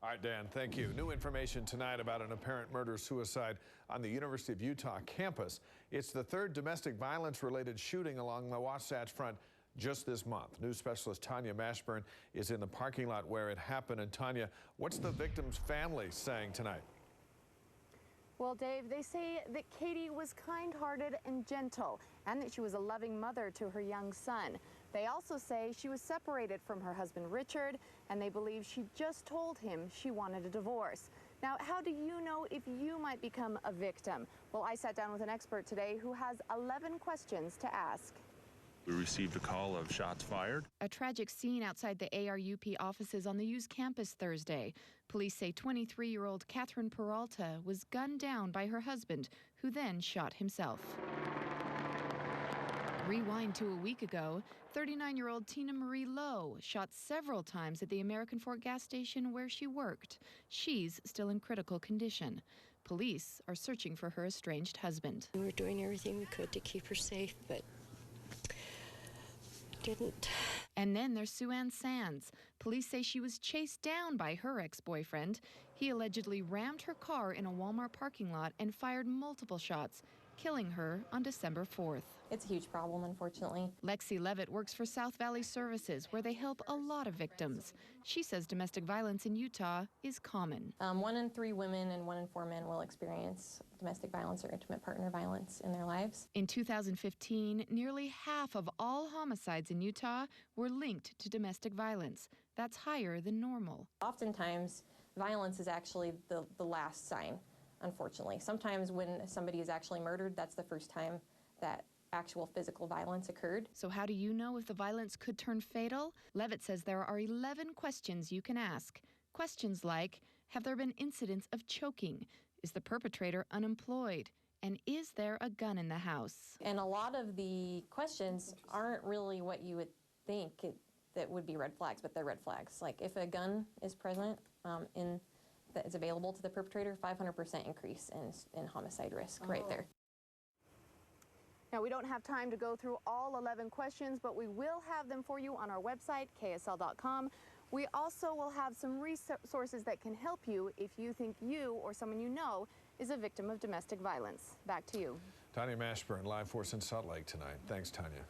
All right, Dan, thank you. New information tonight about an apparent murder-suicide on the University of Utah campus. It's the third domestic violence-related shooting along the Wasatch Front just this month. News specialist Tanya Mashburn is in the parking lot where it happened. And Tanya, what's the victim's family saying tonight? Well, Dave, they say that Katie was kind-hearted and gentle, and that she was a loving mother to her young son. They also say she was separated from her husband, Richard, and they believe she just told him she wanted a divorce. Now, how do you know if you might become a victim? Well, I sat down with an expert today who has 11 questions to ask. We received a call of shots fired. A tragic scene outside the ARUP offices on the U's campus Thursday. Police say 23-year-old Catherine Peralta was gunned down by her husband, who then shot himself. Rewind to a week ago, 39-year-old Tina Marie Lowe shot several times at the American Fork gas station where she worked. She's still in critical condition. Police are searching for her estranged husband. We were doing everything we could to keep her safe, but didn't. And then there's Sue Ann Sands. Police say she was chased down by her ex-boyfriend. He allegedly rammed her car in a Walmart parking lot and fired multiple shots, killing her on December 4th. It's a huge problem, unfortunately. Lexi Levitt works for South Valley Services, where they help a lot of victims. She says domestic violence in Utah is common. 1 in 3 women and 1 in 4 men will experience domestic violence or intimate partner violence in their lives. In 2015, nearly half of all homicides in Utah were linked to domestic violence. That's higher than normal. Oftentimes, violence is actually the last sign, unfortunately. Sometimes when somebody is actually murdered, that's the first time that actual physical violence occurred. So how do you know if the violence could turn fatal? Levitt says there are 11 questions you can ask. Questions like, have there been incidents of choking? Is the perpetrator unemployed? And is there a gun in the house? And a lot of the questions aren't really what you would think that would be red flags, but they're red flags. Like if a gun is present that is available to the perpetrator, 500% increase in homicide risk right there. Now, we don't have time to go through all 11 questions, but we will have them for you on our website, ksl.com. We also will have some resources that can help you if you think you or someone you know is a victim of domestic violence. Back to you. Tanya Mashburn, live for us in Salt Lake tonight. Thanks, Tanya.